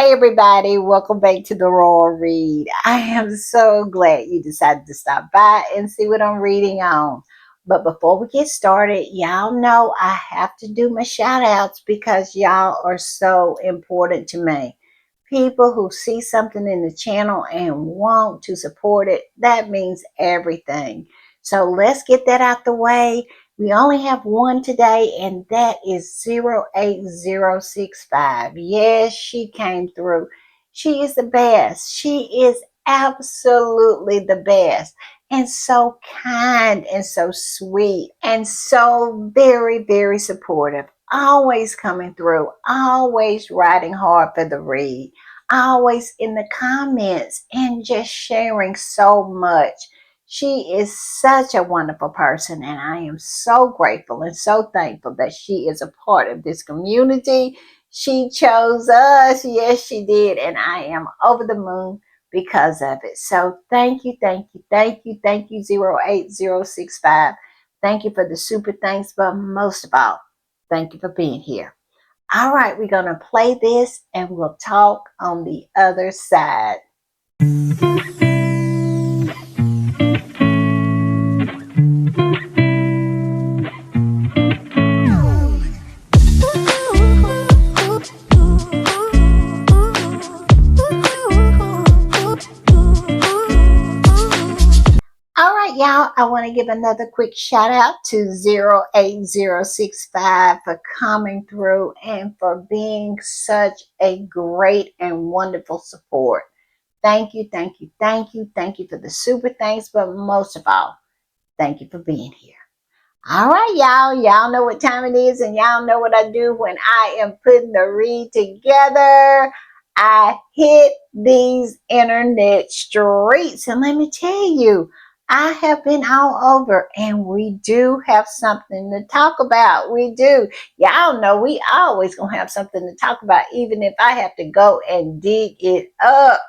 Hey everybody, welcome back to the Royal Read. I am so glad you decided to stop by and see what I'm reading on. But before we get started, y'all know I have to do my shout outs because y'all are so important to me. People who see something in the channel and want to support it, that means everything. So let's get that out the way. We only have one today, and that is 08065. Yes, she came through. She is the best. She is absolutely the best. And so kind and so sweet and so very, very supportive. Always coming through, always riding hard for the read, always in the comments and just sharing so much. She is such a wonderful person, and I am so grateful and so thankful that she is a part of this community. She chose us. Yes, she did. And I am over the moon because of it. So thank you, thank you, thank you, thank you, 08065. Thank you for the super thanks, but most of all, thank you for being here. All right, we're going to play this and we'll talk on the other side. All right, y'all, I want to give another quick shout out to 08065 for coming through and for being such a great and wonderful support. Thank you, thank you, thank you, thank you for the super thanks, but most of all, thank you for being here. All right, y'all. Y'all know what time it is, and y'all know what I do when I am putting the read together. I hit these internet streets, and let me tell you, I have been all over, and we do have something to talk about. We do. Y'all know we always gonna have something to talk about, even if I have to go and dig it up.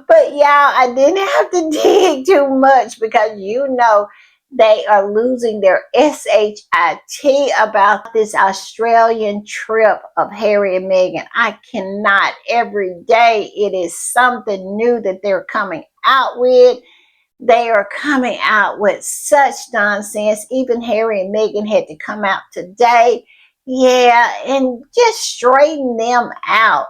But y'all, I didn't have to dig too much because you know they are losing their SHIT about this Australian trip of Harry and Meghan. I cannot. Every day it is something new that they're coming out with. They are coming out with such nonsense. Even Harry and Meghan had to come out today. Yeah, and just straighten them out.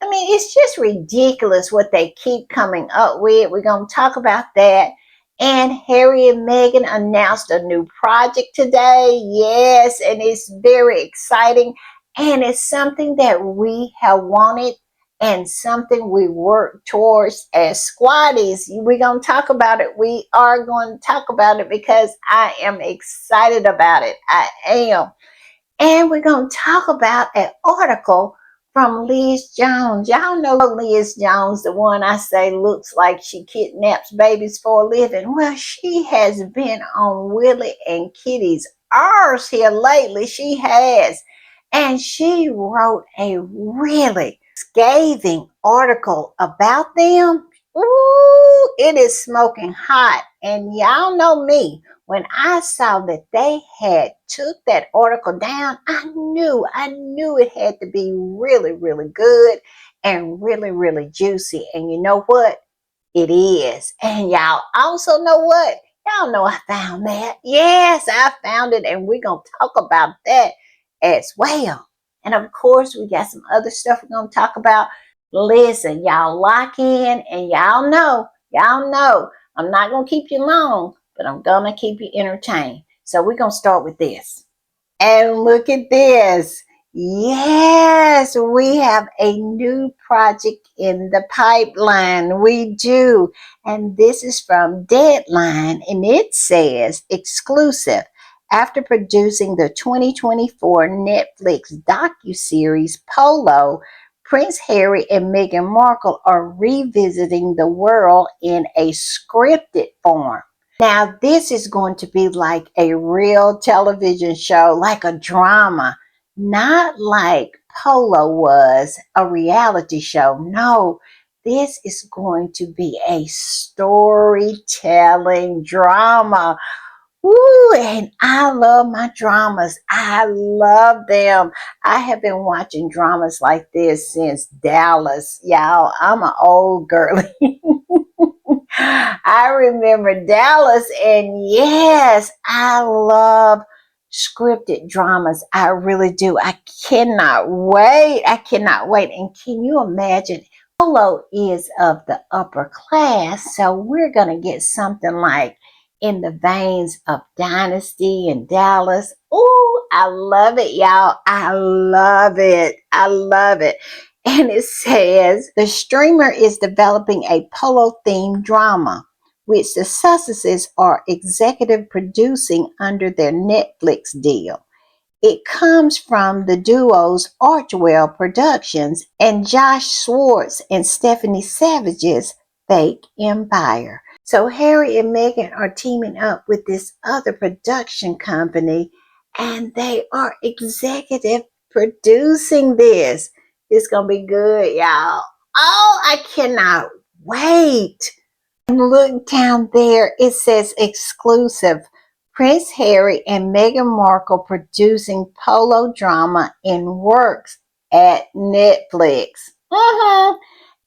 I mean, it's just ridiculous what they keep coming up with. We're going to talk about that. And Harry and Meghan announced a new project today. Yes, and it's very exciting. And it's something that we have wanted and something we work towards as squaddies. We're going to talk about it. We are going to talk about it because I am excited about it. I am. And we're going to talk about an article from Liz Jones. Y'all know Liz Jones, the one I say looks like she kidnaps babies for a living. Well, she has been on Willie and Kitty's arse here lately. She has. And she wrote a really scathing article about them. Ooh, it is smoking hot. And y'all know me. When I saw that they had took that article down, I knew it had to be really, really good and really, really juicy. And you know what? It is. And y'all also know what? Y'all know I found that. Yes, I found it, and we're going to talk about that as well. And of course, we got some other stuff we're going to talk about. Listen, y'all lock in, and y'all know, I'm not going to keep you long, but I'm going to keep you entertained. So we're going to start with this. And look at this. Yes, we have a new project in the pipeline. We do. And this is from Deadline, and it says exclusive. After producing the 2024 Netflix docuseries Polo, Prince Harry and Meghan Markle are revisiting the world in a scripted form. Now, this is going to be like a real television show, like a drama, not like Polo was a reality show. No, this is going to be a storytelling drama. Ooh, and I love my dramas. I love them. I have been watching dramas like this since Dallas. Y'all, I'm an old girly. I remember Dallas, and yes, I love scripted dramas. I really do. I cannot wait. I cannot wait. And can you imagine? Polo is of the upper class, so we're going to get something like in the veins of Dynasty and Dallas. Ooh, I love it, y'all. I love it. I love it. And it says the streamer is developing a polo themed drama, which the Sussexes are executive producing under their Netflix deal. It comes from the duo's Archwell Productions and Josh Schwartz and Stephanie Savage's Fake Empire. So Harry and Meghan are teaming up with this other production company, and they are executive producing this. It's going to be good, y'all. Oh, I cannot wait. And look down there, it says exclusive. Prince Harry and Meghan Markle producing polo drama in works at Netflix.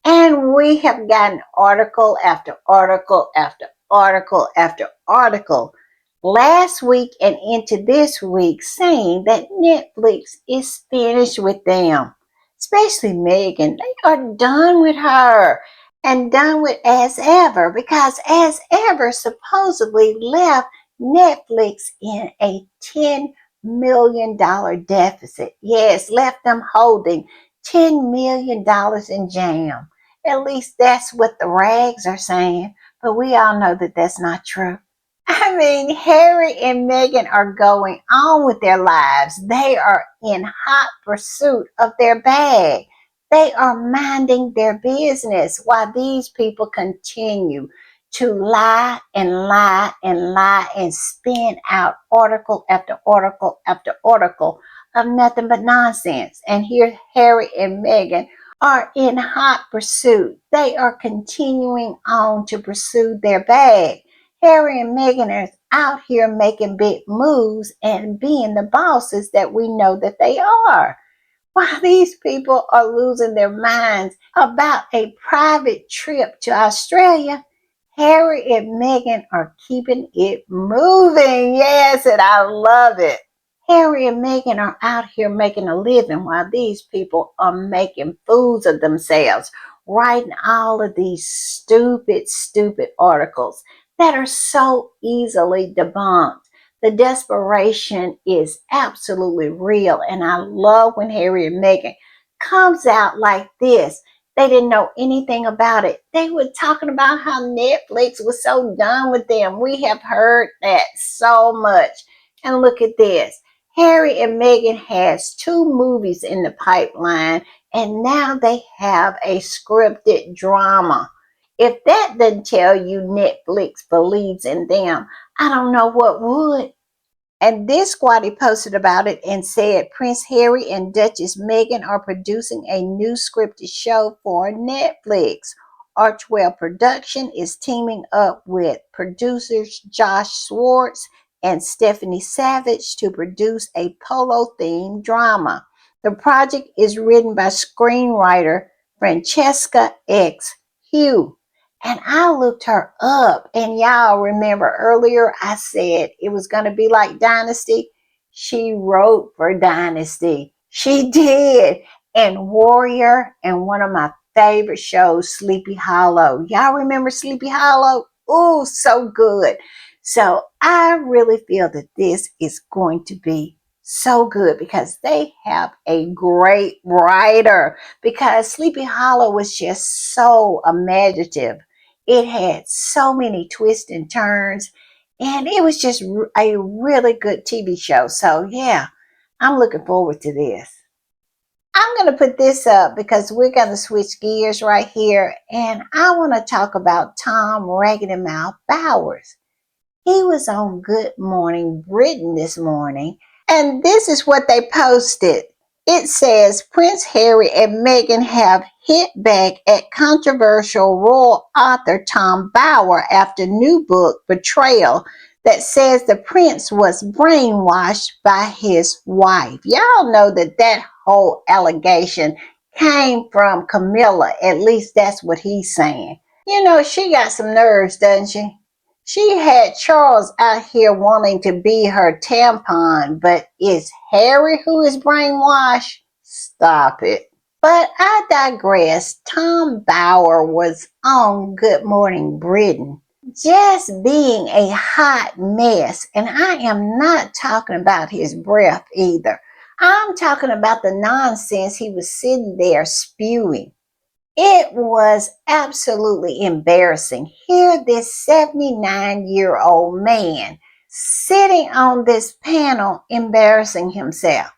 And we have gotten article after article after article after article last week and into this week saying that Netflix is finished with them. Especially Meghan. They are done with her and done with As Ever because As Ever supposedly left Netflix in a $10 million deficit. Yes, left them holding $10 million in jam. At least that's what the rags are saying, but we all know that that's not true. I mean, Harry and Meghan are going on with their lives. They are in hot pursuit of their bag. They are minding their business while these people continue to lie and lie and lie and spin out article after article after article of nothing but nonsense. And here Harry and Meghan are in hot pursuit. They are continuing on to pursue their bag. Harry and Meghan are out here making big moves and being the bosses that we know that they are. While these people are losing their minds about a private trip to Australia, Harry and Meghan are keeping it moving. Yes, and I love it. Harry and Meghan are out here making a living while these people are making fools of themselves, writing all of these stupid, stupid articles that are so easily debunked. The desperation is absolutely real, and I love when Harry and Meghan comes out like this. They didn't know anything about it. They were talking about how Netflix was so done with them. We have heard that so much. And look at this. Harry and Meghan has 2 movies in the pipeline, and now they have a scripted drama. If that doesn't tell you Netflix believes in them, I don't know what would. And this squatty posted about it and said Prince Harry and Duchess Meghan are producing a new scripted show for Netflix. Archwell Production is teaming up with producers Josh Schwartz and Stephanie Savage to produce a polo-themed drama. The project is written by screenwriter Francesca X. Hugh. And I looked her up. And y'all remember earlier I said it was going to be like Dynasty. She wrote for Dynasty. She did. And Warrior and one of my favorite shows, Sleepy Hollow. Y'all remember Sleepy Hollow? Ooh, so good. So I really feel that this is going to be so good because they have a great writer. Because Sleepy Hollow was just so imaginative. It had so many twists and turns, and it was just a really good TV show. So, yeah, I'm looking forward to this. I'm going to put this up because we're going to switch gears right here, and I want to talk about Tom Raggedy Mouth Bowers. He was on Good Morning Britain this morning, and this is what they posted. It says Prince Harry and Meghan have hit back at controversial royal author Tom Bower after new book Betrayal that says the prince was brainwashed by his wife. Y'all know that that whole allegation came from Camilla. At least that's what he's saying. You know, she got some nerves, doesn't she? She had Charles out here wanting to be her tampon, but it's Harry who is brainwashed? Stop it. But I digress. Tom Bower was on Good Morning Britain just being a hot mess. And I am not talking about his breath either. I'm talking about the nonsense he was sitting there spewing. It was absolutely embarrassing. Here, this 79-year-old man sitting on this panel embarrassing himself.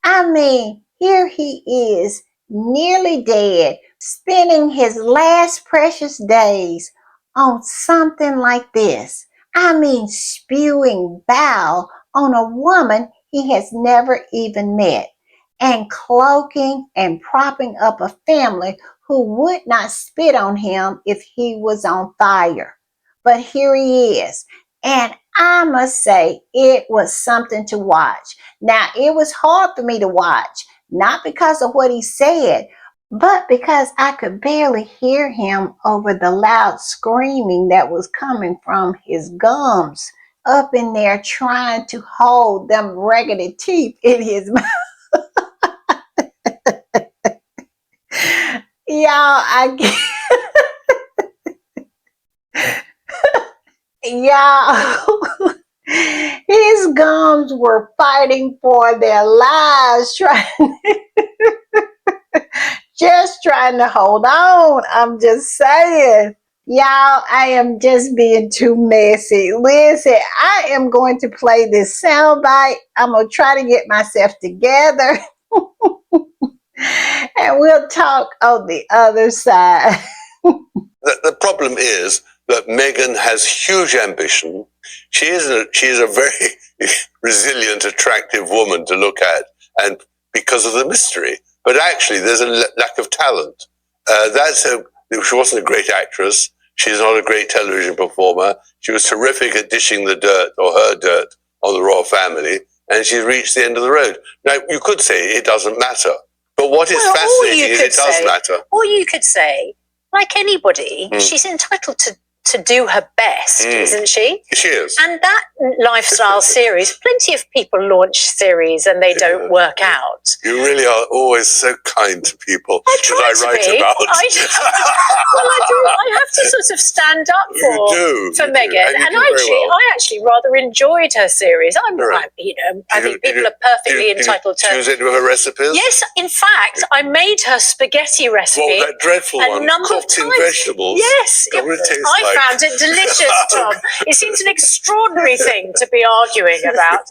I mean, here he is, nearly dead, spending his last precious days on something like this. I mean, spewing bile on a woman he has never even met, and cloaking and propping up a family who would not spit on him if he was on fire. But here he is. And I must say, it was something to watch. Now, it was hard for me to watch, not because of what he said, but because I could barely hear him over the loud screaming that was coming from his gums up in there trying to hold them raggedy teeth in his mouth. Y'all, y'all, his gums were fighting for their lives, just trying to hold on. I'm just saying. Y'all, I am just being too messy. Listen, I am going to play this soundbite. I'm going to try to get myself together. And we'll talk on the other side. The problem is that Meghan has huge ambition. She is a very resilient, attractive woman to look at, and because of the mystery. But actually, there's a lack of talent. She wasn't a great actress. She's not a great television performer. She was terrific at dishing the dirt, or her dirt, on the royal family, and she's reached the end of the road. Now, you could say it doesn't matter. But what is fascinating is it does matter. Or you could say, like anybody, she's entitled to do her best, isn't she? She is. And that lifestyle series, plenty of people launch series and they don't work out. You really are always so kind to people I write about. I have to sort of stand up for Meghan, and I actually rather enjoyed her series. I think people are perfectly entitled to. Choose any of her recipes? Yes, in fact, I made her spaghetti recipe. Well, that dreadful one, cooked in vegetables. Yes, I found it delicious, Tom. It seems an extraordinary thing to be arguing about.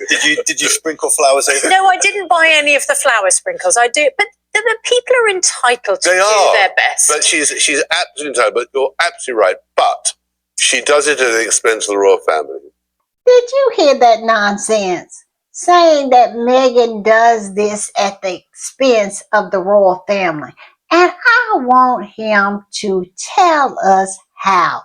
Did you sprinkle flowers over? No, I didn't buy any of the flower sprinkles. I do, but the people are entitled to do their best. But she's absolutely entitled. But you're absolutely right. But she does it at the expense of the royal family. Did you hear that nonsense? Saying that Meghan does this at the expense of the royal family. And I want him to tell us how.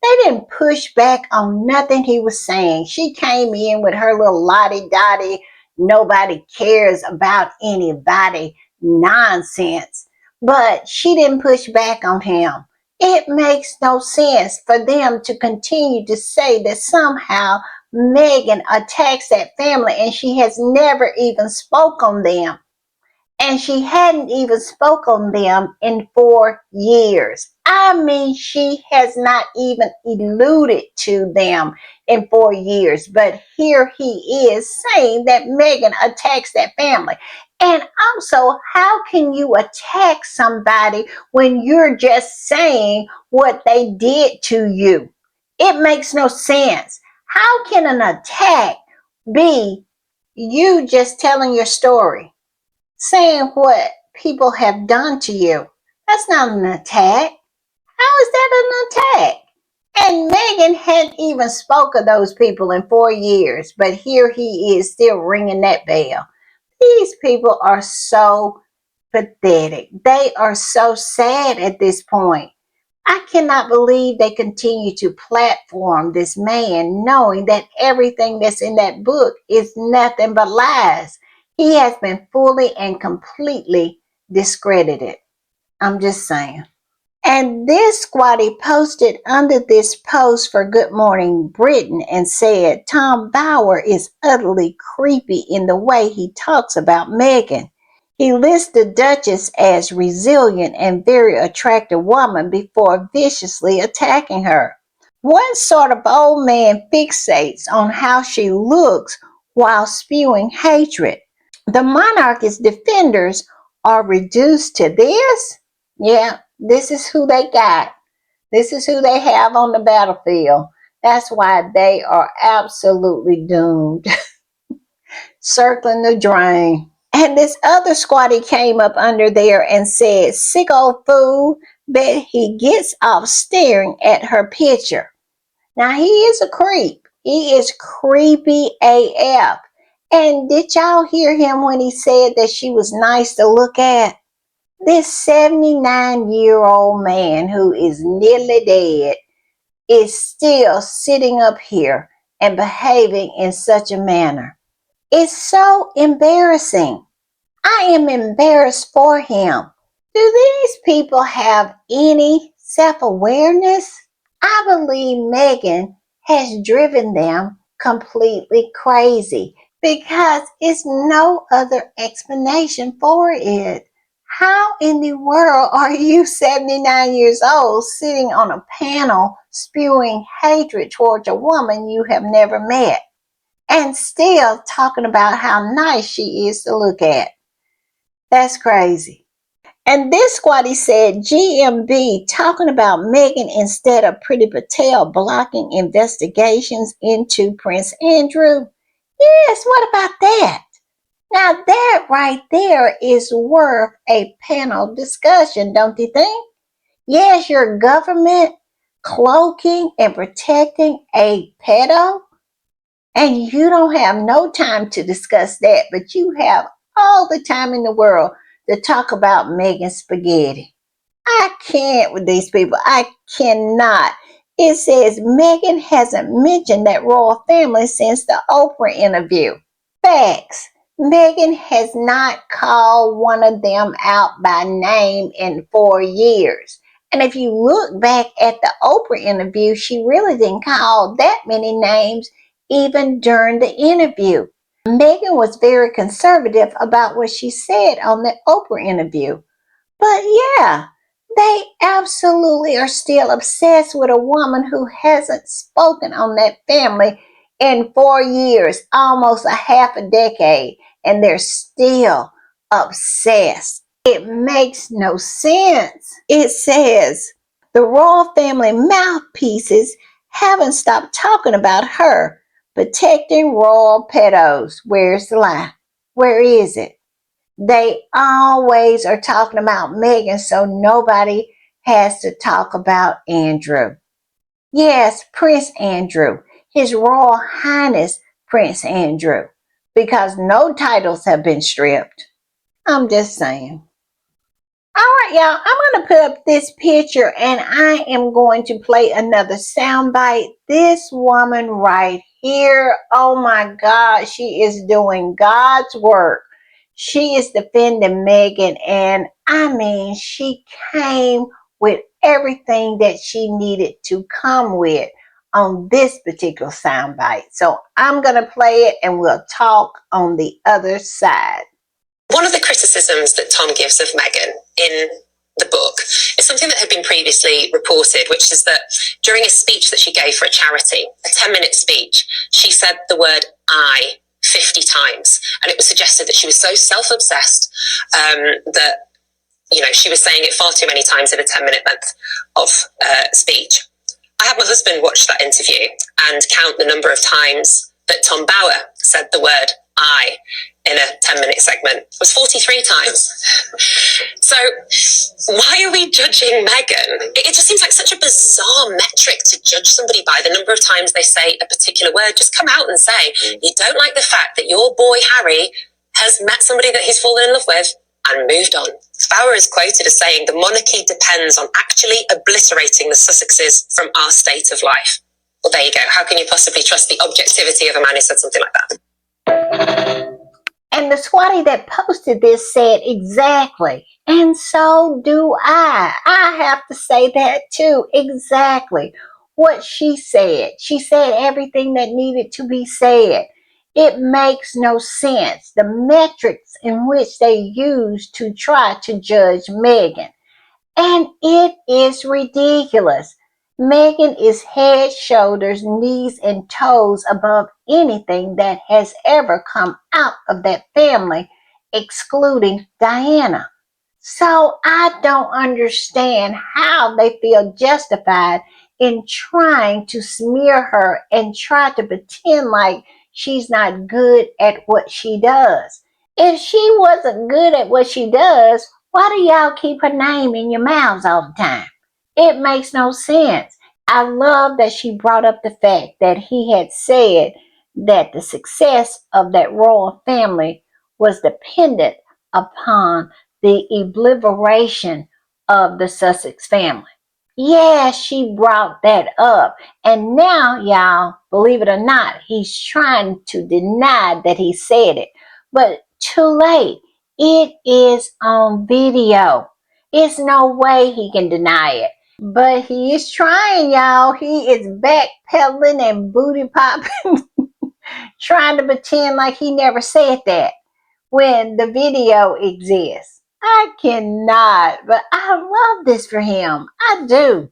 They didn't push back on nothing he was saying. She came in with her little lottie-dottie, nobody cares about anybody nonsense. But she didn't push back on him. It makes no sense for them to continue to say that somehow Meghan attacks that family and she has never even spoke on them. And she hadn't even spoke on them in 4 years. I mean, she has not even alluded to them in 4 years. But here he is saying that Meghan attacks that family. And also, how can you attack somebody when you're just saying what they did to you? It makes no sense. How can an attack be you just telling your story? Saying what people have done to you. That's not an attack. How is that an attack? And Meghan hadn't even spoke of those people in 4 years, but here he is still ringing that bell. These people are so pathetic. They are so sad at this point. I cannot believe they continue to platform this man knowing that everything that's in that book is nothing but lies. He has been fully and completely discredited. I'm just saying. And this squatty posted under this post for Good Morning Britain and said, Tom Bower is utterly creepy in the way he talks about Meghan. He lists the Duchess as resilient and very attractive woman before viciously attacking her. One sort of old man fixates on how she looks while spewing hatred. The monarch's defenders are reduced to this? Yeah, this is who they got. This is who they have on the battlefield. That's why they are absolutely doomed. Circling the drain. And this other squatty came up under there and said, sick old fool, bet he gets off staring at her picture. Now he is a creep. He is creepy AF. And did y'all hear him when he said that she was nice to look at? This 79-year-old man who is nearly dead is still sitting up here and behaving in such a manner. It's so embarrassing. I am embarrassed for him. Do these people have any self-awareness? I believe Meghan has driven them completely crazy because it's no other explanation for it. How in the world are you 79 years old sitting on a panel spewing hatred towards a woman you have never met and still talking about how nice she is to look at? That's crazy. And this squatty said GMB talking about Meghan instead of Priti Patel blocking investigations into Prince Andrew. Yes, what about that? Now that right there is worth a panel discussion, don't you think? Yes, your government cloaking and protecting a pedo, and you don't have no time to discuss that, but you have all the time in the world to talk about Meghan spaghetti. I can't with these people. I cannot. It says Meghan hasn't mentioned that royal family since the Oprah interview. Facts. Meghan has not called one of them out by name in 4 years. And if you look back at the Oprah interview, she really didn't call that many names even during the interview. Meghan was very conservative about what she said on the Oprah interview. But yeah, they absolutely are still obsessed with a woman who hasn't spoken on that family in 4 years, almost a half a decade, and they're still obsessed. It makes no sense. It says the royal family mouthpieces haven't stopped talking about her protecting royal pedos. Where's the lie? Where is it? They always are talking about Meghan, so nobody has to talk about Andrew. Yes, Prince Andrew, His Royal Highness Prince Andrew, because no titles have been stripped. I'm just saying. All right, y'all, I'm going to put up this picture and I am going to play another soundbite. This woman right here, oh my God, she is doing God's work. She is defending Meghan, and I mean, she came with everything that she needed to come with on this particular soundbite. So I'm going to play it and we'll talk on the other side. One of the criticisms that Tom gives of Meghan in the book is something that had been previously reported, which is that during a speech that she gave for a charity, a 10-minute speech, she said the word I 50 times. And it was suggested that she was so self-obsessed that, you know, she was saying it far too many times in a 10-minute length of speech. I had my husband watch that interview and count the number of times that Tom Bower said the word I in a 10-minute segment. It was 43 times. So why are we judging Meghan? It just seems like such a bizarre metric to judge somebody by, the number of times they say a particular word. Just come out and say, you don't like the fact that your boy Harry has met somebody that he's fallen in love with and moved on. Bower is quoted as saying the monarchy depends on actually obliterating the Sussexes from our state of life. Well, there you go. How can you possibly trust the objectivity of a man who said something like that? And the squatty that posted this said exactly. And so do I. I have to say that too. Exactly what she said. She said everything that needed to be said. It makes no sense. The metrics in which they use to try to judge Meghan. And it is ridiculous. Meghan is head, shoulders, knees, and toes above anything that has ever come out of that family, excluding Diana. So I don't understand how they feel justified in trying to smear her and try to pretend like she's not good at what she does. If she wasn't good at what she does, why do y'all keep her name in your mouths all the time? It makes no sense. I love that she brought up the fact that he had said that the success of that royal family was dependent upon the obliteration of the Sussex family. Yeah, she brought that up. And now, y'all, believe it or not, he's trying to deny that he said it. But too late. It is on video. It's no way he can deny it. But he is trying, y'all. He is backpedaling and booty popping, trying to pretend like he never said that when the video exists. I cannot, but I love this for him. I do.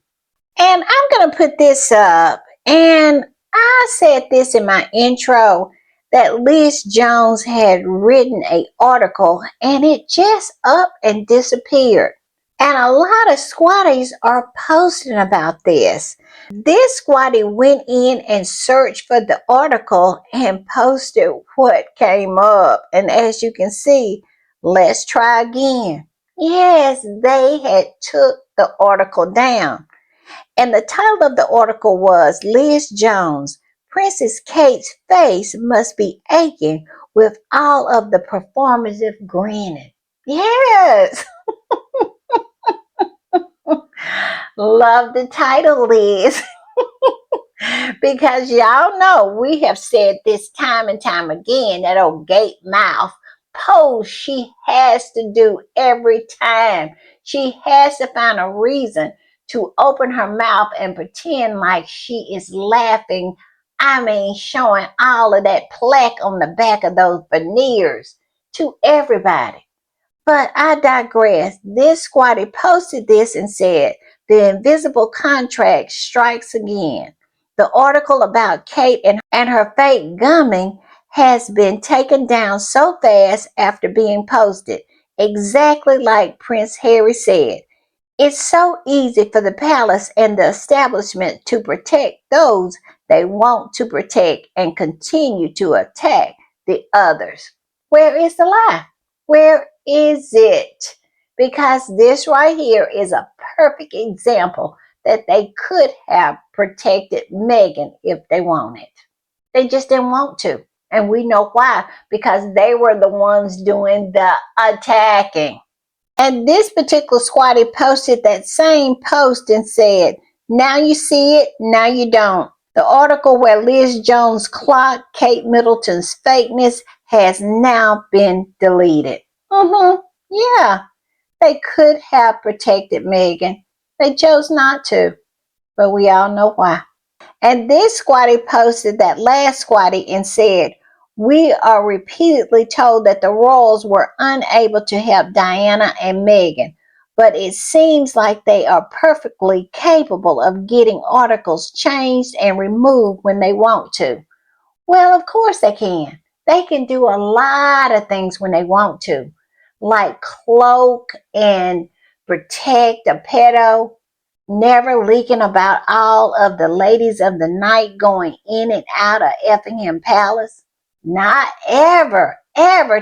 And I'm going to put this up. And I said this in my intro that Liz Jones had written an article and it just up and disappeared. And a lot of squatties are posting about this. This squatty went in and searched for the article and posted what came up. And as you can see, let's try again. Yes, they had took the article down. And the title of the article was Liz Jones, Princess Kate's face must be aching with all of the performative grinning. Yes. Love the title, Liz. Because y'all know we have said this time and time again, that old gate mouth pose she has to do every time. She has to find a reason to open her mouth and pretend like she is laughing. I mean, showing all of that plaque on the back of those veneers to everybody. But I digress. This squatty posted this and said, the invisible contract strikes again. The article about Kate and her fake gumming has been taken down so fast after being posted. Exactly like Prince Harry said. It's so easy for the palace and the establishment to protect those they want to protect and continue to attack the others. Where is the lie? Where is it? Because this right here is a perfect example that they could have protected Meghan if they wanted. They just didn't want to. And we know why. Because they were the ones doing the attacking. And this particular squatty posted that same post and said, now you see it, now you don't. The article where Liz Jones clocked Kate Middleton's fakeness has now been deleted. Yeah, they could have protected Meghan. They chose not to, but we all know why. And this squatty posted that last squatty and said, we are repeatedly told that the royals were unable to help Diana and Meghan, but it seems like they are perfectly capable of getting articles changed and removed when they want to. Well, of course they can. They can do a lot of things when they want to, like cloak and protect a pedo, never leaking about all of the ladies of the night going in and out of Effingham Palace. Not ever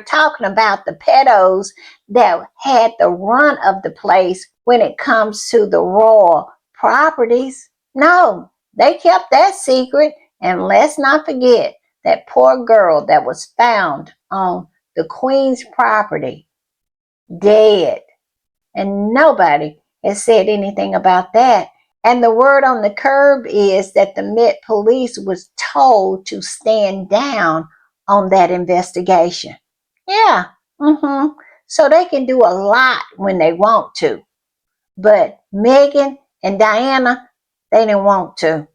talking about the pedos that had the run of the place when it comes to the royal properties. No, they kept that secret. And let's not forget that poor girl that was found on the Queen's property, dead. and nobody has said anything about that. And the word on the curb is that the Met Police was told to stand down on that investigation. Yeah, so they can do a lot when they want to. But Meghan and Diana, they didn't want to.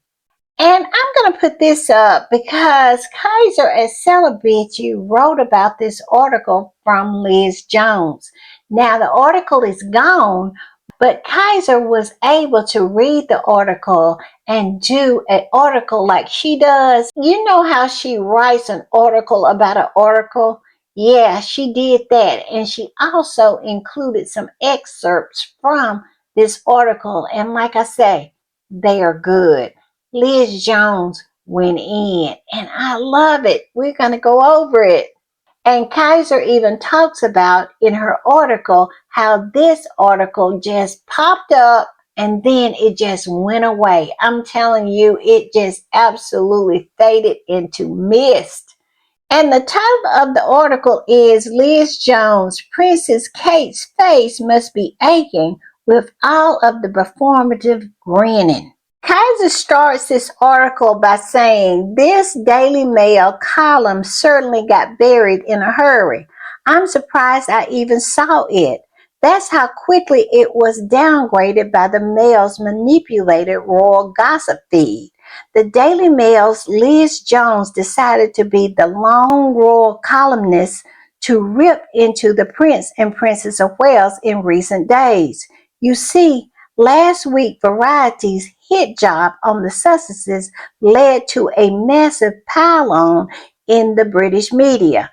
And I'm going to put this up because Kaiser at Celebrity wrote about this article from Liz Jones. Now, the article is gone, but Kaiser was able to read the article and do an article like she does. You know how she writes an article about an article? Yeah, she did that. And she also included some excerpts from this article. And like I say, they are good. Liz Jones went in, and I love it. We're going to go over it. And Kaiser even talks about in her article how this article just popped up and then it just went away. I'm telling you, it just absolutely faded into mist. And the title of the article is Liz Jones, Princess Kate's face must be aching with all of the performative grinning. Kaiser starts this article by saying, this Daily Mail column certainly got buried in a hurry. I'm surprised I even saw it. That's how quickly it was downgraded by the Mail's manipulated royal gossip feed. The Daily Mail's Liz Jones decided to be the lone royal columnist to rip into the Prince and Princess of Wales in recent days. You see, last week, Variety's hit job on the Sussexes led to a massive pile-on in the British media.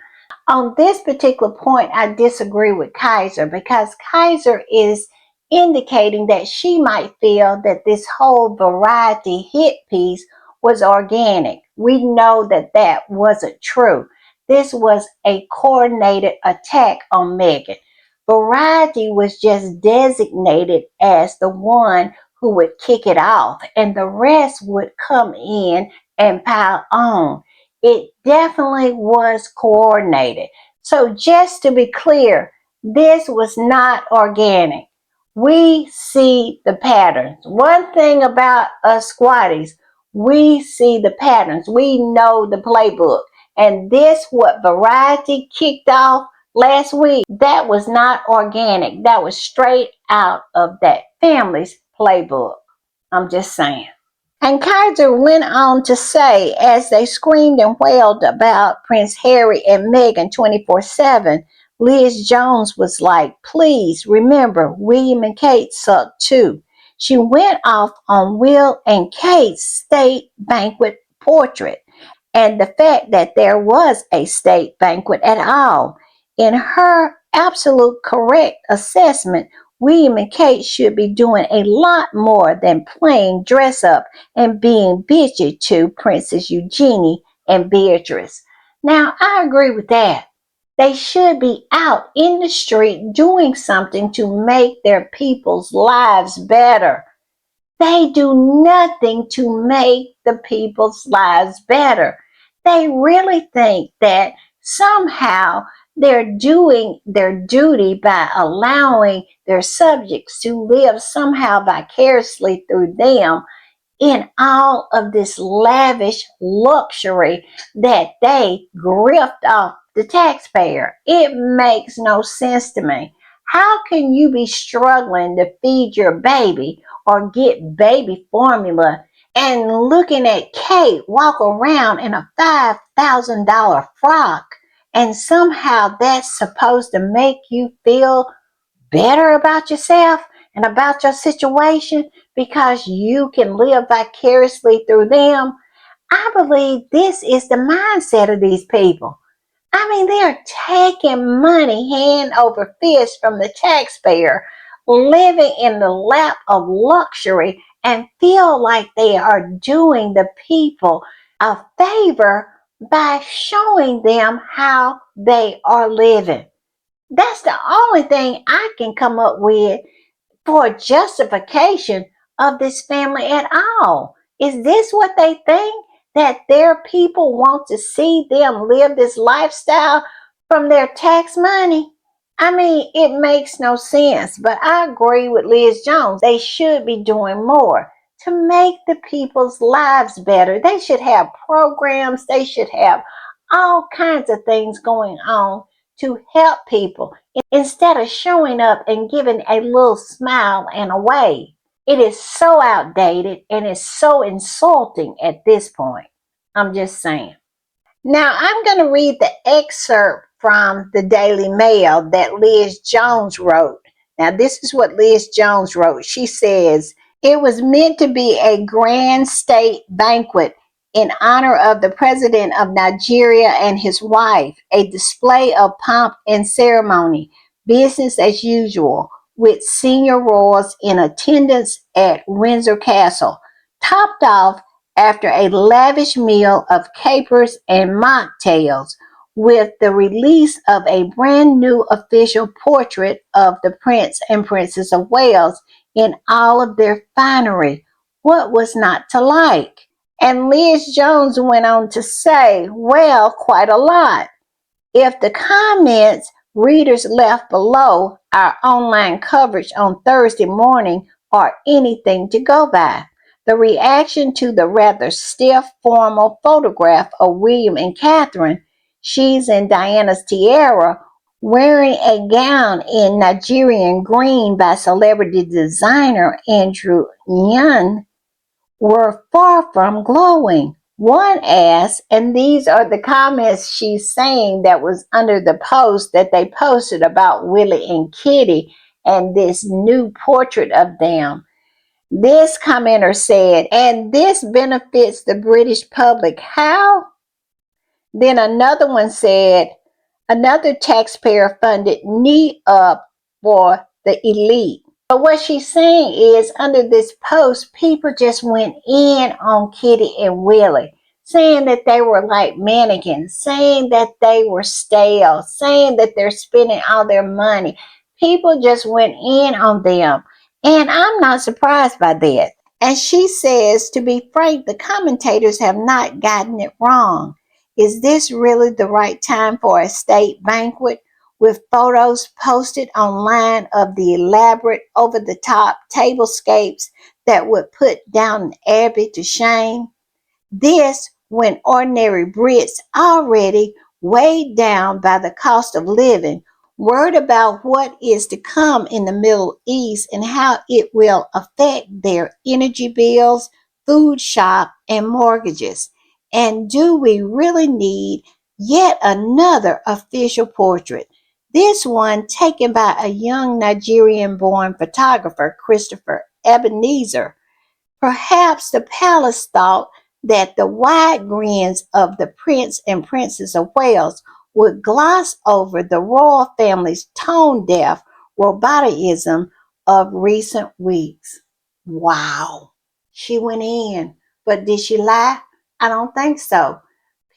On this particular point, I disagree with Kaiser because Kaiser is indicating that she might feel that this whole Variety hit piece was organic. We know that that wasn't true. This was a coordinated attack on Meghan. Variety was just designated as the one who would kick it off, and the rest would come in and pile on. It definitely was coordinated. So just to be clear, this was not organic. We see the patterns. One thing about us squatties, we see the patterns. We know the playbook. And this, what Variety kicked off last week, that was not organic. That was straight out of that family's playbook. I'm just saying. And Kaiser went on to say, as they screamed and wailed about Prince Harry and Meghan 24/7, Liz Jones was like, please remember, William and Kate suck too. She went off on Will and Kate's state banquet portrait and the fact that there was a state banquet at all. In her absolute correct assessment, William and Kate should be doing a lot more than playing dress up and being bitchy to Princess Eugenie and Beatrice. Now, I agree with that. They should be out in the street doing something to make their people's lives better. They do nothing to make the people's lives better. They really think that somehow they're doing their duty by allowing their subjects to live somehow vicariously through them in all of this lavish luxury that they grift off the taxpayer. It makes no sense to me. How can you be struggling to feed your baby or get baby formula and looking at Kate walk around in a $5,000 frock and somehow that's supposed to make you feel better about yourself and about your situation because you can live vicariously through them? I believe this is the mindset of these people. I mean, they are taking money hand over fist from the taxpayer, living in the lap of luxury, and feel like they are doing the people a favor by showing them how they are living. That's the only thing I can come up with for justification of this family at all. Is this what they think? That their people want to see them live this lifestyle from their tax money? I mean, it makes no sense, but I agree with Liz Jones. They should be doing more to make the people's lives better. They should have programs, they should have all kinds of things going on to help people instead of showing up and giving a little smile and a wave. It is so outdated and it's so insulting at this point. I'm just saying. Now, I'm going to read the excerpt from the Daily Mail that Liz Jones wrote. Now, this is what Liz Jones wrote. She says, it was meant to be a grand state banquet in honor of the president of Nigeria and his wife, a display of pomp and ceremony, business as usual, with senior royals in attendance at Windsor Castle, topped off after a lavish meal of capers and mocktails with the release of a brand new official portrait of the Prince and Princess of Wales in all of their finery. What was not to like? And Liz Jones went on to say, well, quite a lot. If the comments readers left below our online coverage on Thursday morning are anything to go by, the reaction to the rather stiff, formal photograph of William and Catherine, she's in Diana's tiara, wearing a gown in Nigerian green by celebrity designer Andrew Yun, were far from glowing. One asked, and these are the comments she's saying that was under the post that they posted about Willie and Kitty and this new portrait of them. This commenter said, and this benefits the British public. How? Then another one said, another taxpayer funded knee up for the elite. But what she's saying is, under this post, people just went in on Kitty and Willie, saying that they were like mannequins, saying that they were stale, saying that they're spending all their money. People just went in on them. And I'm not surprised by that. And she says, to be frank, the commentators have not gotten it wrong. Is this really the right time for a state banquet? With photos posted online of the elaborate, over-the-top tablescapes that would put Downton Abbey to shame. This when ordinary Brits, already weighed down by the cost of living, worried about what is to come in the Middle East and how it will affect their energy bills, food shop, and mortgages. And do we really need yet another official portrait? This one taken by a young Nigerian-born photographer, Christopher Ebenezer. Perhaps the palace thought that the wide grins of the Prince and Princess of Wales would gloss over the royal family's tone-deaf roboticism of recent weeks. Wow. She went in, but did she lie? I don't think so.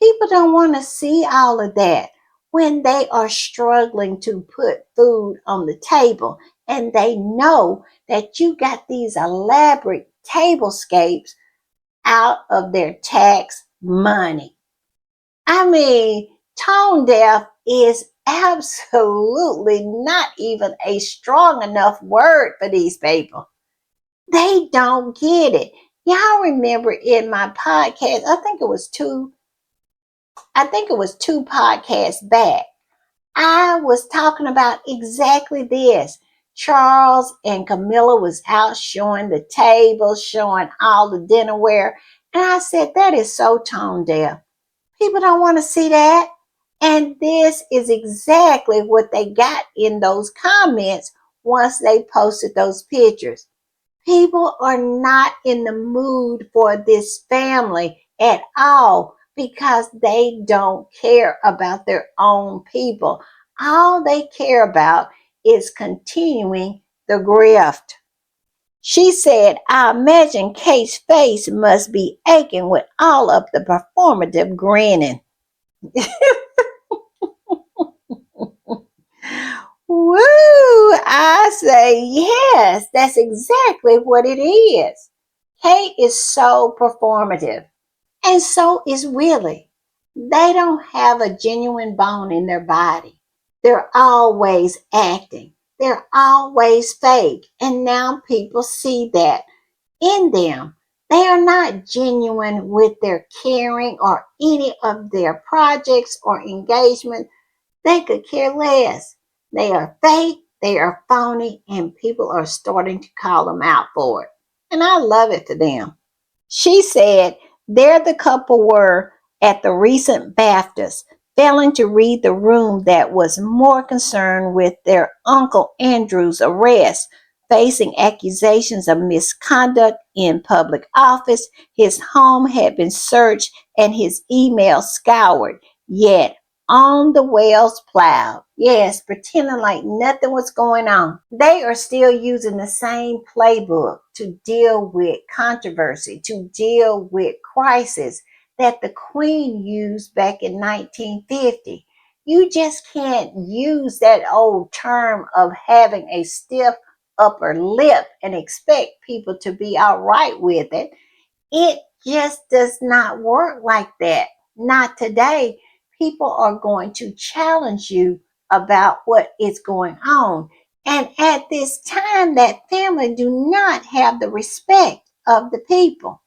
People don't want to see all of that when they are struggling to put food on the table and they know that you got these elaborate tablescapes out of their tax money. I mean, tone deaf is absolutely not even a strong enough word for these people. They don't get it. Y'all remember in my podcast, I think it was two podcasts back, I was talking about exactly this. Charles and Camilla was out showing the tables, showing all the dinnerware. And I said, that is so tone deaf. People don't want to see that. And this is exactly what they got in those comments once they posted those pictures. People are not in the mood for this family at all because they don't care about their own people. All they care about is continuing the grift. She said, I imagine Kate's face must be aching with all of the performative grinning. Woo! I say, yes, that's exactly what it is. Kate is so performative, and so is Willie. They don't have a genuine bone in their body. They're always acting. They're always fake. And now people see that in them. They are not genuine with their caring or any of their projects or engagement. They could care less. They are fake, they are phony, and people are starting to call them out for it. And I love it for them. She said there the couple were at the recent BAFTAs, failing to read the room that was more concerned with their Uncle Andrew's arrest, facing accusations of misconduct in public office. His home had been searched and his email scoured, yet on the wells plowed. Yes, pretending like nothing was going on. They are still using the same playbook to deal with controversy, to deal with crisis that the Queen used back in 1950. You just can't use that old term of having a stiff upper lip and expect people to be all right with it. It just does not work like that. Not today. People are going to challenge you about what is going on. And at this time, that family do not have the respect of the people.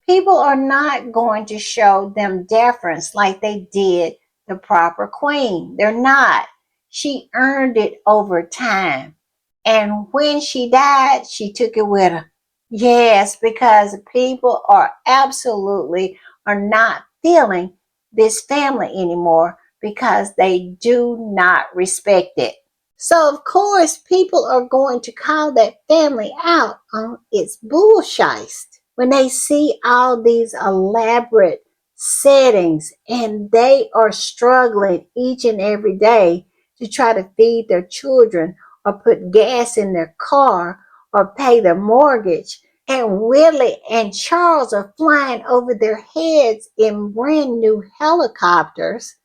People are not going to show them deference like they did the proper queen. They're not. She earned it over time. And when she died, she took it with her. Yes, because people are absolutely are not feeling this family anymore because they do not respect it. So of course people are going to call that family out on its bullshit when they see all these elaborate settings and they are struggling each and every day to try to feed their children or put gas in their car or pay their mortgage. And Willie and Charles are flying over their heads in brand new helicopters.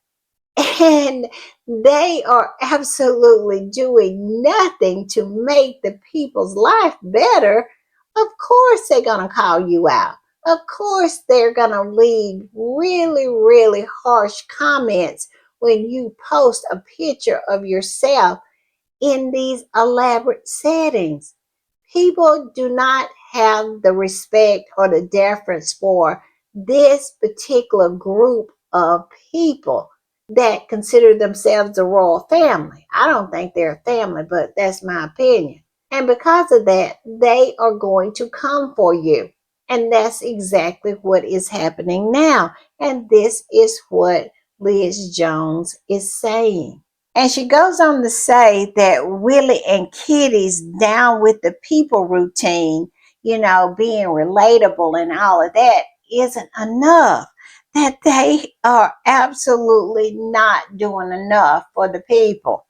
And they are absolutely doing nothing to make the people's life better. Of course, they're going to call you out. Of course, they're going to leave really, really harsh comments when you post a picture of yourself in these elaborate settings. People do not have the respect or the deference for this particular group of people that consider themselves the royal family. I don't think they're a family, but that's my opinion. And because of that, they are going to come for you. And that's exactly what is happening now. And this is what Liz Jones is saying. And she goes on to say that Willie and Kitty's down with the people routine, being relatable and all of that isn't enough. That they are absolutely not doing enough for the people.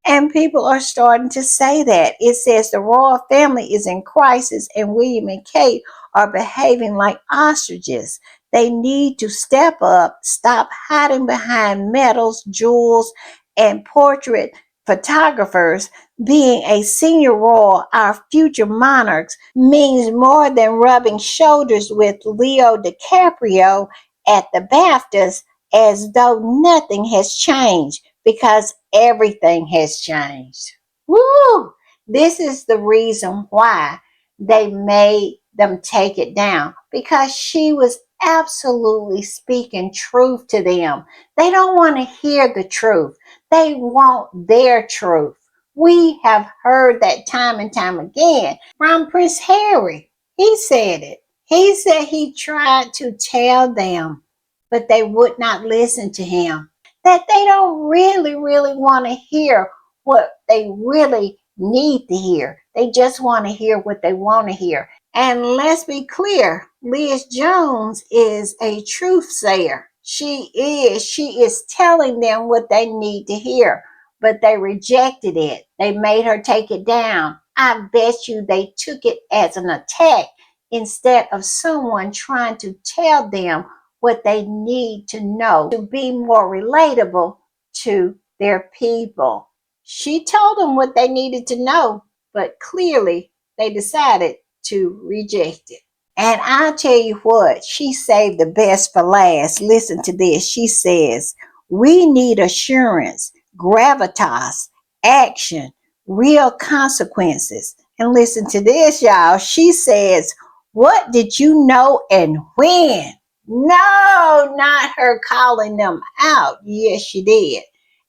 And people are starting to say that. It says the royal family is in crisis and William and Kate are behaving like ostriches. They need to step up, stop hiding behind medals, jewels, and portrait photographers. Being a senior royal, our future monarchs, means more than rubbing shoulders with Leo DiCaprio at the BAFTAs as though nothing has changed, because everything has changed. Woo! This is the reason why they made them take it down, because she was absolutely speaking truth to them. They don't want to hear the truth. They want their truth. We have heard that time and time again from Prince Harry. He said it. He said he tried to tell them, but they would not listen to him. That they don't really, really want to hear what they really need to hear. They just want to hear what they want to hear. And let's be clear, Liz Jones is a truth sayer. She is telling them what they need to hear, but they rejected it. They made her take it down. I bet you they took it as an attack instead of someone trying to tell them what they need to know to be more relatable to their people. She told them what they needed to know, but clearly they decided to reject it. And I'll tell you what, she saved the best for last. Listen to this. She says, we need assurance gravitas, action, real consequences. And listen to this, y'all. She says, what did you know and when? No, not her calling them out. Yes, she did.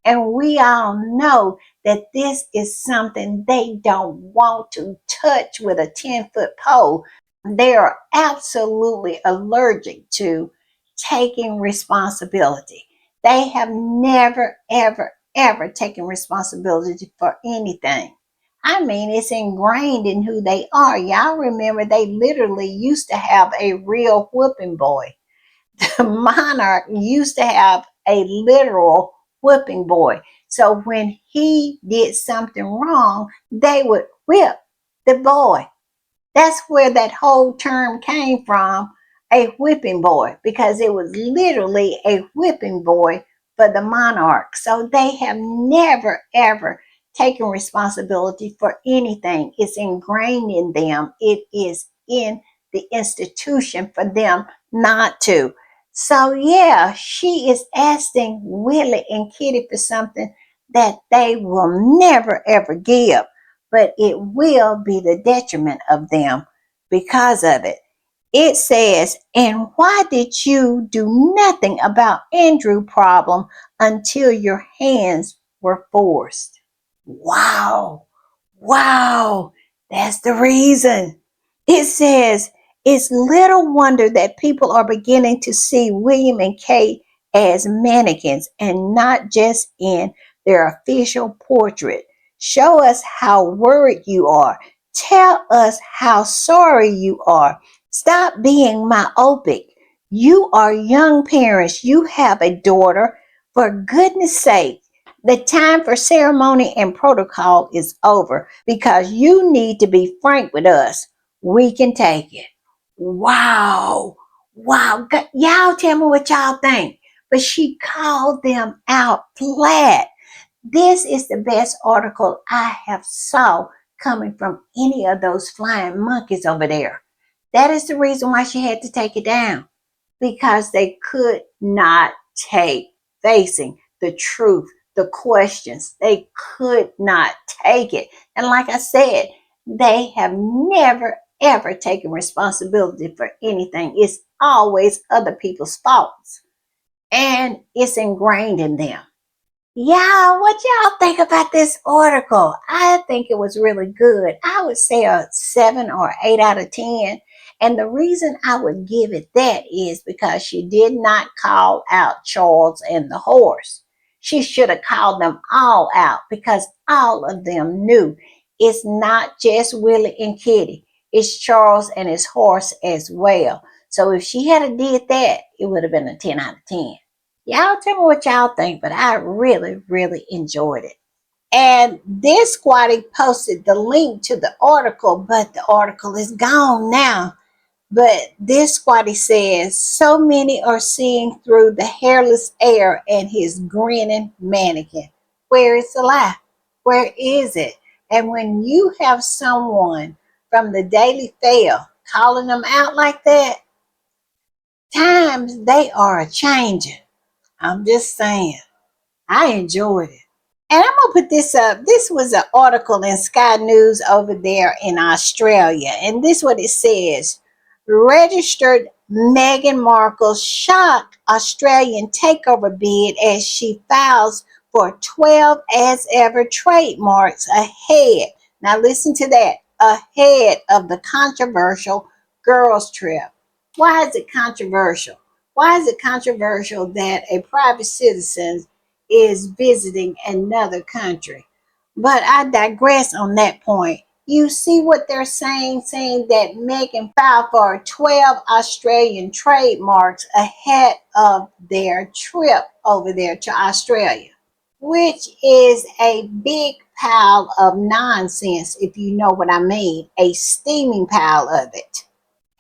And we all know that this is something they don't want to touch with a 10-foot pole. They are absolutely allergic to taking responsibility. They have never, ever, ever taken responsibility for anything. I mean, it's ingrained in who they are. Y'all remember they literally used to have a real whooping boy. The monarch used to have a literal whipping boy. So when he did something wrong, they would whip the boy. That's where that whole term came from, a whipping boy, because it was literally a whipping boy for the monarch. So they have never, ever taken responsibility for anything. It's ingrained in them. It is in the institution for them not to. So yeah, she is asking Willie and Kitty for something that they will never, ever give, but it will be the detriment of them because of it. It says, and why did you do nothing about Andrew's problem until your hands were forced? Wow. Wow. That's the reason. It says, it's little wonder that people are beginning to see William and Kate as mannequins and not just in their official portrait. Show us how worried you are. Tell us how sorry you are. Stop being myopic. You are young parents. You have a daughter. For goodness sake, the time for ceremony and protocol is over because you need to be frank with us. We can take it. Wow. Wow. Y'all tell me what y'all think. But she called them out flat. This is the best article I have saw coming from any of those flying monkeys over there. That is the reason why she had to take it down, because they could not take facing the truth, the questions. They could not take it. And like I said, they have never, ever taken responsibility for anything. It's always other people's faults. And it's ingrained in them. Yeah, what y'all think about this article? I think it was really good. I would say a 7 or 8 out of 10. And the reason I would give it that is because she did not call out Charles and the horse. She should have called them all out because all of them knew it's not just Willie and Kitty. It's Charles and his horse as well. So if she had did that, it would have been a 10 out of 10. Y'all tell me what y'all think, but I really, really enjoyed it. And this squatty posted the link to the article, but the article is gone now. But this squatty says, so many are seeing through the hairless heir and his grinning mannequin. Where is the lie? Where is it? And when you have someone from the Daily Fail calling them out like that, times they are a changing. I'm just saying. I enjoyed it. And I'm going to put this up. This was an article in Sky News over there in Australia. And this is what it says. Registered Meghan Markle's shock Australian takeover bid as she files for 12 as ever trademarks ahead. Now listen to that. Ahead of the controversial girls trip. Why is it controversial? Why is it controversial that a private citizen is visiting another country? But I digress on that point. You see what they're saying that Meghan filed for 12 Australian trademarks ahead of their trip over there to Australia, which is a big pile of nonsense, if you know what I mean, a steaming pile of it.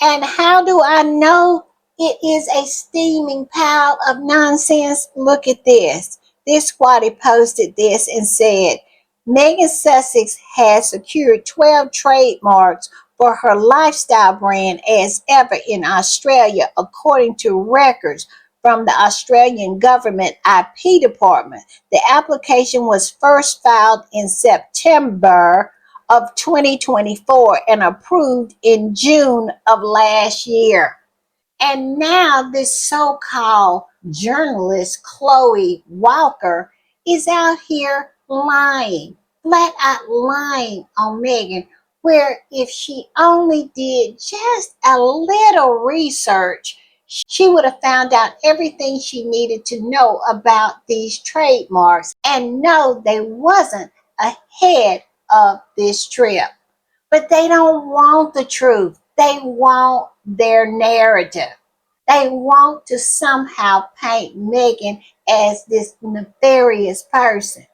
And how do I know it is a steaming pile of nonsense? Look at this. This squatty posted this and said, Megan Sussex has secured 12 trademarks for her lifestyle brand as ever in Australia, according to records from the Australian government IP department. The application was first filed in September of 2024 and approved in June of last year. And now this so-called journalist, Chloe Walker, is out here lying, flat out lying on Meghan, where if she only did just a little research, she would have found out everything she needed to know about these trademarks and know they wasn't ahead of this trip. But they don't want the truth. They want their narrative. They want to somehow paint Meghan as this nefarious person.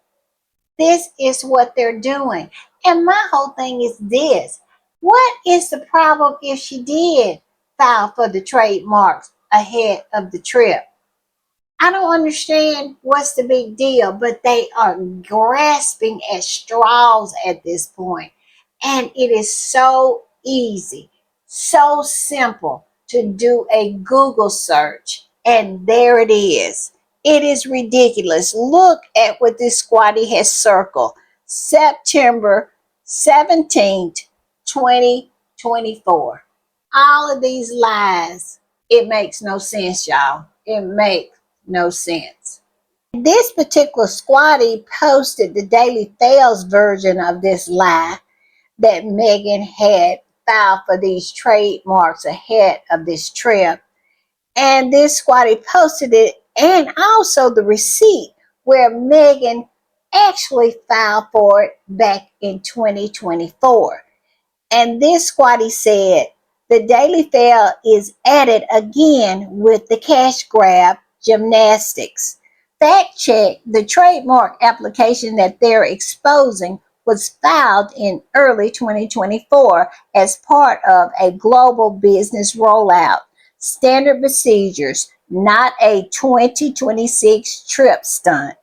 This is what they're doing. And my whole thing is this. What is the problem if she did file for the trademarks ahead of the trip? I don't understand what's the big deal, but they are grasping at straws at this point. And it is so easy, so simple to do a Google search. And there it is. It is ridiculous. Look at what this squatty has circled. September 17th, 2024. All of these lies, it makes no sense, y'all. It makes no sense. This particular squatty posted the Daily Fails version of this lie that Meghan had filed for these trademarks ahead of this trip. And this squatty posted it and also the receipt where Meghan actually filed for it back in 2024. And this squatty said, the Daily Fail is at it again with the cash grab gymnastics. Fact check, the trademark application that they're exposing was filed in early 2024 as part of a global business rollout. Standard procedures, not a 2026 trip stunt.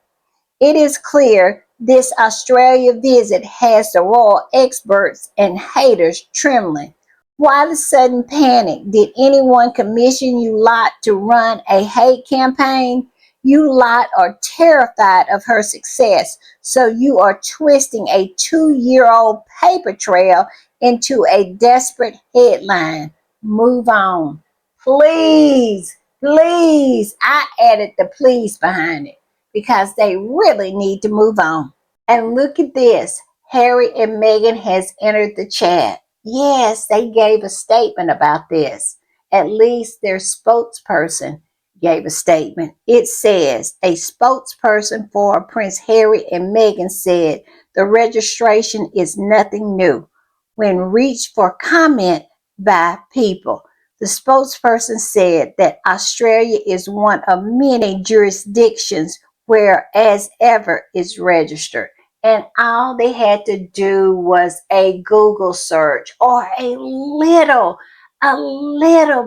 It is clear this Australia visit has the royal experts and haters trembling. Why the sudden panic? Did anyone commission you lot to run a hate campaign? You lot are terrified of her success, so you are twisting a 2-year-old paper trail into a desperate headline. Move on. Please, please. I added the please behind it, because they really need to move on. And look at this. Harry and Meghan has entered the chat. Yes, they gave a statement about this. At least their spokesperson gave a statement. It says, a spokesperson for Prince Harry and Meghan said the registration is nothing new. When reached for comment by people, the spokesperson said that Australia is one of many jurisdictions where as ever is registered. And all they had to do was a Google search or a little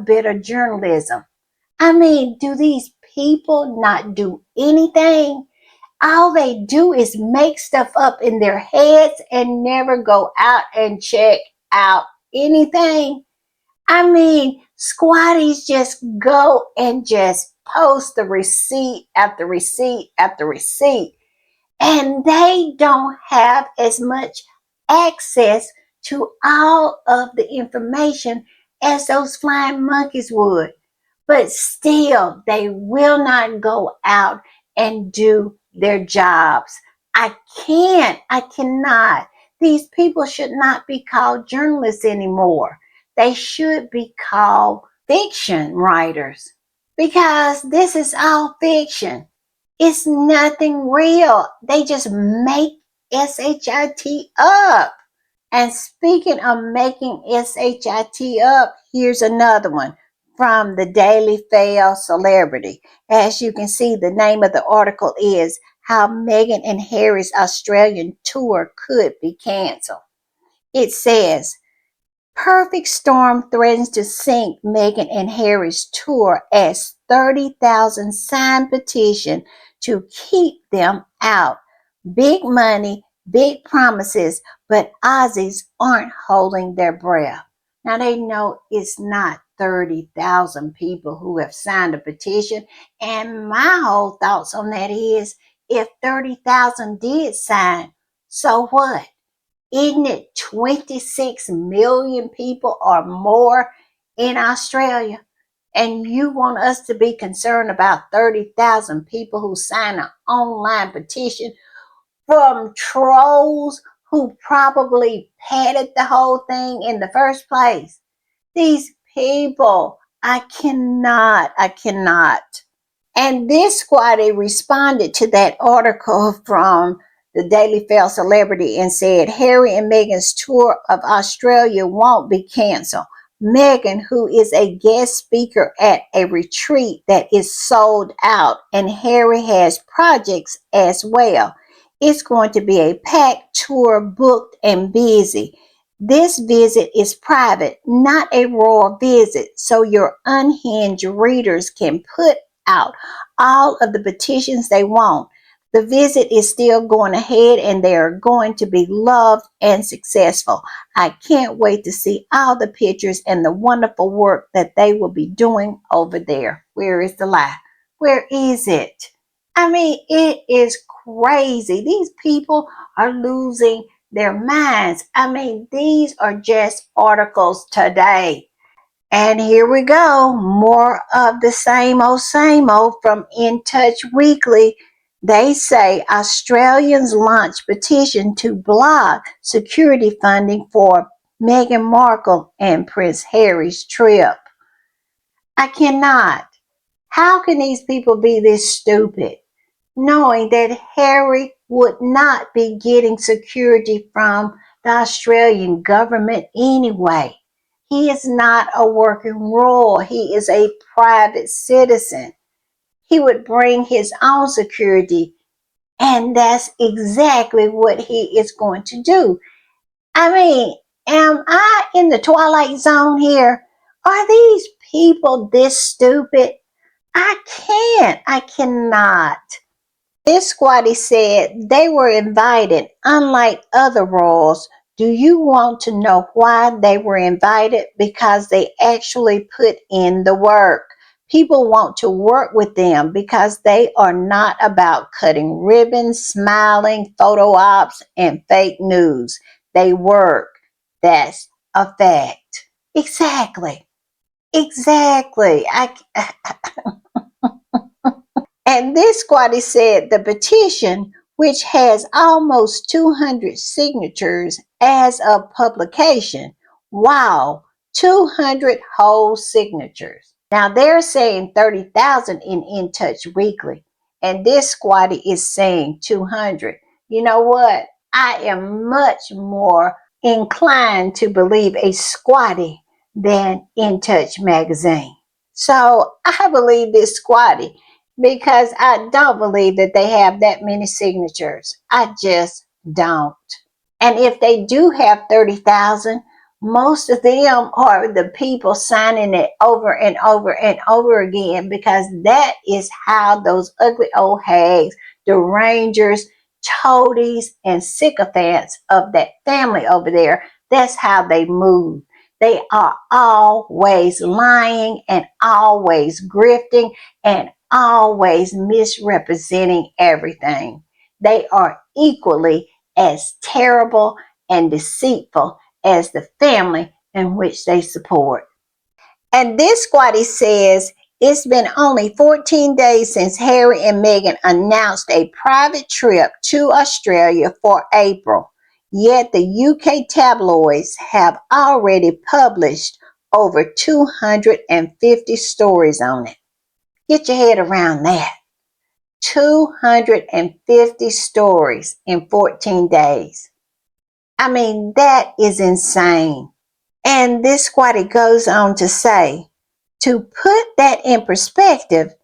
bit of journalism. I mean, do these people not do anything? All they do is make stuff up in their heads and never go out and check out anything. I mean, squatties just go and just post the receipt after receipt after receipt. And they don't have as much access to all of the information as those flying monkeys would. But still, they will not go out and do their jobs. I cannot. These people should not be called journalists anymore. They should be called fiction writers, because this is all fiction. It's nothing real. They just make SHIT up. And speaking of making SHIT up, here's another one from the Daily Fail Celebrity. As you can see, the name of the article is How Meghan and Harry's Australian Tour Could Be Canceled. It says, perfect storm threatens to sink Meghan and Harry's tour as 30,000 signed petition to keep them out. Big money, big promises, but Aussies aren't holding their breath. Now they know it's not 30,000 people who have signed a petition. And my whole thoughts on that is, if 30,000 did sign, so what? Isn't it 26 million people or more in Australia? And you want us to be concerned about 30,000 people who sign an online petition from trolls who probably padded the whole thing in the first place? These people, I cannot. And this squatty responded to that article from the Daily Fail Celebrity and said, Harry and Meghan's tour of Australia won't be canceled. Meghan, who is a guest speaker at a retreat that is sold out, and Harry has projects as well. It's going to be a packed tour, booked and busy. This visit is private, not a royal visit, so your unhinged readers can put out all of the petitions they want. The visit is still going ahead and they are going to be loved and successful. I can't wait to see all the pictures and the wonderful work that they will be doing over there. Where is the lie? Where is it? I mean, it is crazy. These people are losing their minds. I mean, these are just articles today. And here we go, more of the same old from In Touch Weekly. They say Australians launch petition to block security funding for Meghan Markle and Prince Harry's trip. I cannot. How can these people be this stupid, knowing that Harry would not be getting security from the Australian government anyway? He is not a working royal. He is a private citizen. He would bring his own security, and that's exactly what he is going to do. I mean, am I in the twilight zone here? Are these people this stupid? I cannot. This squatty said they were invited, unlike other royals. Do you want to know why they were invited? Because they actually put in the work. People want to work with them because they are not about cutting ribbons, smiling, photo ops, and fake news. They work. That's a fact. Exactly. And this squatty said the petition, which has almost 200 signatures as of publication, wow, 200 whole signatures. Now they're saying 30,000 in Touch Weekly, and this squatty is saying 200. You know what? I am much more inclined to believe a squatty than In Touch magazine. So I believe this squatty, because I don't believe that they have that many signatures. I just don't. And if they do have 30,000, most of them are the people signing it over and over and over again, because that is how those ugly old hags, derangers, toadies, and sycophants of that family over there, that's how they move. They are always lying and always grifting and always misrepresenting everything. They are equally as terrible and deceitful as the family in which they support. And this squatty says it's been only 14 days since Harry and Meghan announced a private trip to Australia for April. Yet the UK tabloids have already published over 250 stories on it. Get your head around that. 250 stories in 14 days. I mean, that is insane. And this squatty goes on to say, to put that in perspective,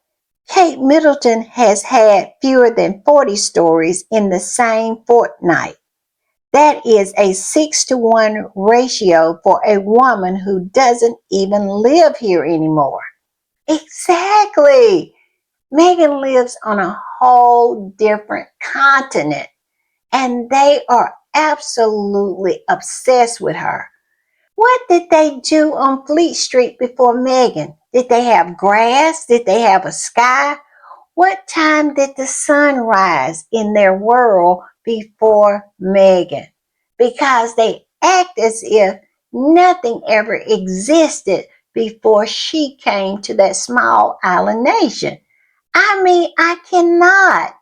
Kate Middleton has had fewer than 40 stories in the same fortnight. That is a 6-to-1 ratio for a woman who doesn't even live here anymore. Exactly. Meghan lives on a whole different continent, and they are absolutely obsessed with her. What did they do on Fleet Street before Meghan? Did they have grass? Did they have a sky? What time did the sun rise in their world before Meghan? Because they act as if nothing ever existed before she came to that small island nation. I mean, I cannot.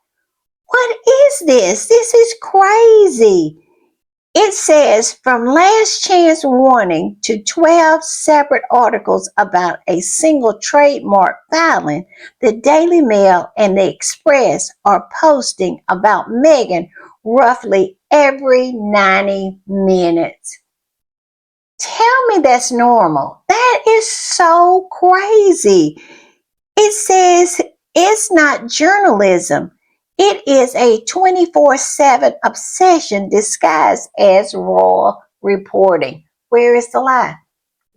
What is this? This is crazy. It says from last chance warning to 12 separate articles about a single trademark filing, the Daily Mail and the Express are posting about Meghan roughly every 90 minutes. Tell me that's normal. That is so crazy. It says it's not journalism. It is a 24/7 obsession disguised as royal reporting. Where is the lie?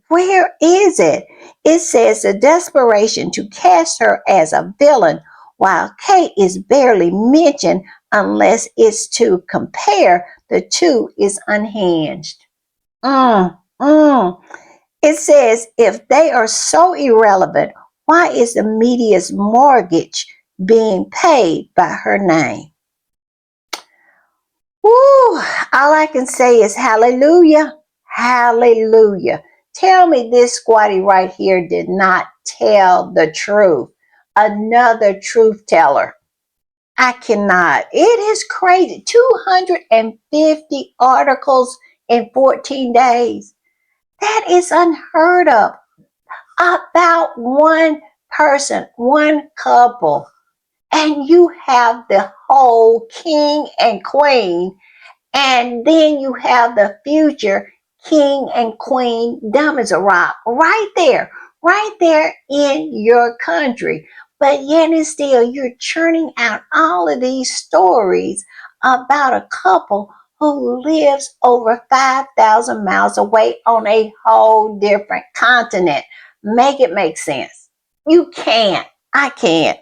Where is it? It says the desperation to cast her as a villain while Kate is barely mentioned unless it's to compare the two is unhinged. Mm, mm. It says if they are so irrelevant, why is the media's mortgage being paid by her name? Woo, all I can say is hallelujah, hallelujah. Tell me this squatty right here did not tell the truth. Another truth teller. I cannot. It is crazy. 250 articles in 14 days. That is unheard of. About one person, one couple, and you have the whole king and queen, and then you have the future king and queen dumb as a rock right there in your country. But yet and still, you're churning out all of these stories about a couple who lives over 5,000 miles away on a whole different continent. Make it make sense. You can't. I can't.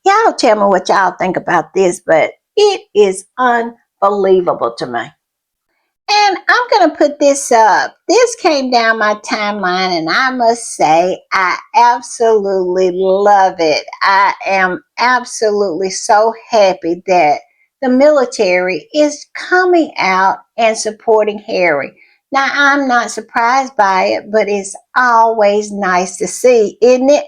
Y'all tell me what y'all think about this, but it is unbelievable to me. And I'm going to put this up. This came down my timeline, and I must say, I absolutely love it. I am absolutely so happy that the military is coming out and supporting Harry. Now, I'm not surprised by it, but it's always nice to see, isn't it?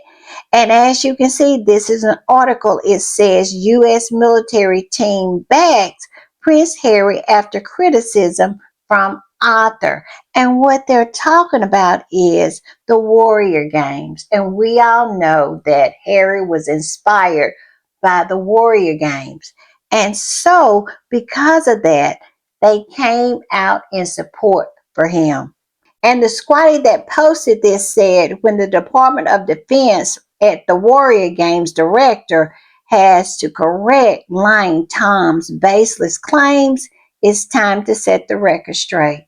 And as you can see, this is an article. It says U.S. military team backs Prince Harry after criticism from author. And what they're talking about is the Warrior Games. And we all know that Harry was inspired by the Warrior Games. And so, because of that, they came out in support for him. And the squatty that posted this said when the Department of Defense at the Warrior Games director has to correct lying Tom's baseless claims, it's time to set the record straight.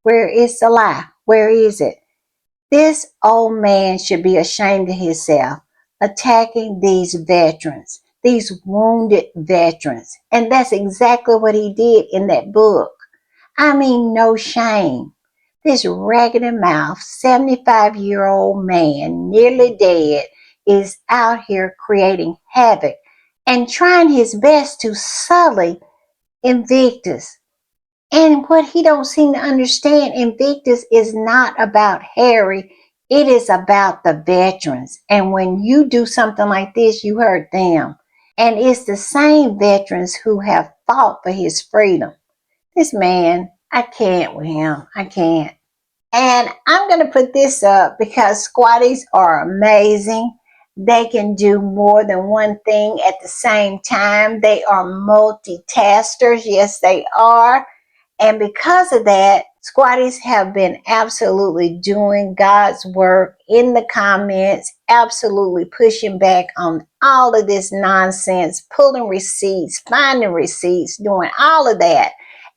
Where is the lie? Where is it? This old man should be ashamed of himself, attacking these veterans, these wounded veterans. And that's exactly what he did in that book. I mean, no shame. This raggedy mouth, 75-year-old man, nearly dead, is out here creating havoc and trying his best to sully Invictus. And what he don't seem to understand, Invictus is not about Harry. It is about the veterans. And when you do something like this, you hurt them. And it's the same veterans who have fought for his freedom. This man, I can't with him. I can't. And I'm going to put this up because squatties are amazing. They can do more than one thing at the same time. They are multitaskers. Yes, they are. And because of that, squatties have been absolutely doing God's work in the comments, absolutely pushing back on all of this nonsense, pulling receipts, finding receipts, doing all of that.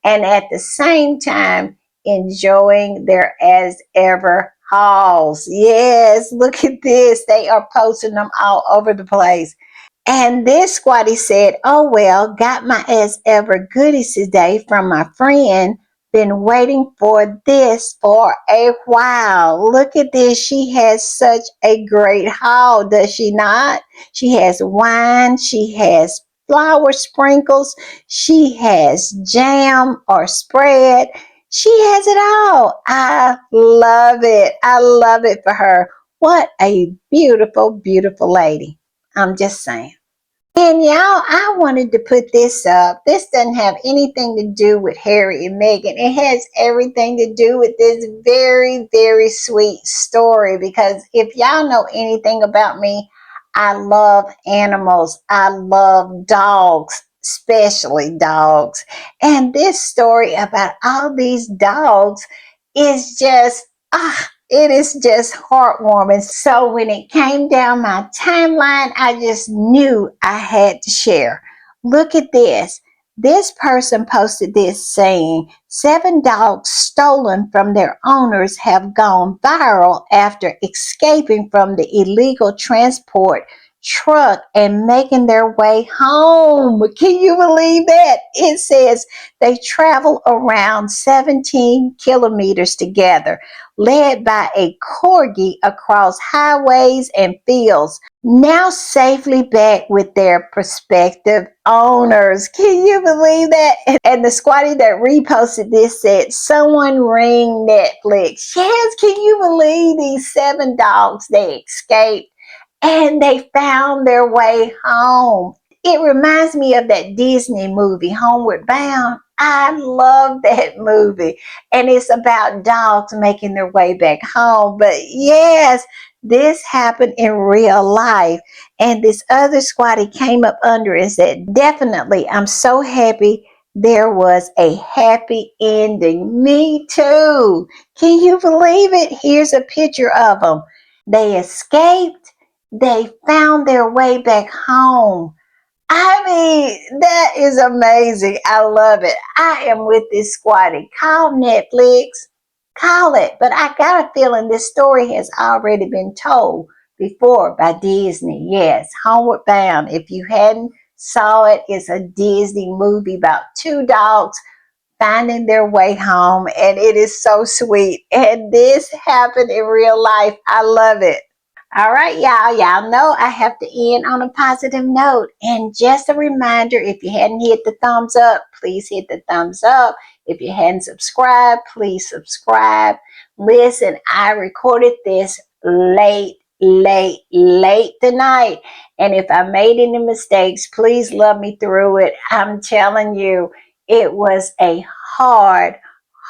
And at the same time, enjoying their as ever hauls. Yes, look at this. They are posting them all over the place. And this squatty said, oh well, got my as ever goodies today from my friend been waiting for this for a while. Look at this. She has such a great haul, does she not? She has wine. She has flour sprinkles. She has jam or spread. She has it all. I love it. I love it for her. What a beautiful, beautiful lady. I'm just saying. And y'all, I wanted to put this up. This doesn't have anything to do with Harry and Meghan. It has everything to do with this very, very sweet story. Because if y'all know anything about me, I love animals. I love dogs, especially dogs. And this story about all these dogs is just, it is just heartwarming. So when it came down my timeline, I just knew I had to share. Look at this. This person posted this saying, 7 dogs stolen from their owners have gone viral after escaping from the illegal transport truck and making their way home. Can you believe that? It says they travel around 17 kilometers together, led by a corgi across highways and fields, now safely back with their prospective owners. Can you believe that? And the squatty that reposted this said, someone ring Netflix. Yes, can you believe these 7 dogs, they escaped and they found their way home? It reminds me of that Disney movie, Homeward Bound. I love that movie. And it's about dogs making their way back home. But yes, this happened in real life. And this other squatty came up under and said, definitely, I'm so happy there was a happy ending. Me too. Can you believe it? Here's a picture of them. They escaped. They found their way back home. I mean, that is amazing. I love it. I am with this squatty. Call Netflix. Call it. But I got a feeling this story has already been told before by Disney. Yes, Homeward Bound. If you hadn't saw it, it's a Disney movie about 2 dogs finding their way home. And it is so sweet. And this happened in real life. I love it. All right, y'all. Y'all know I have to end on a positive note. And just a reminder, if you hadn't hit the thumbs up, please hit the thumbs up. If you hadn't subscribed, please subscribe. Listen, I recorded this late tonight. And if I made any mistakes, please love me through it. I'm telling you, it was a hard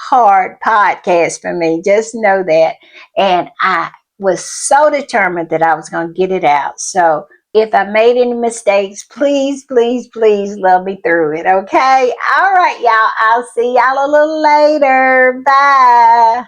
podcast for me. Just know that. And I was so determined that I was going to get it out. So if I made any mistakes, please love me through it. Okay. All right, y'all. I'll see y'all a little later. Bye.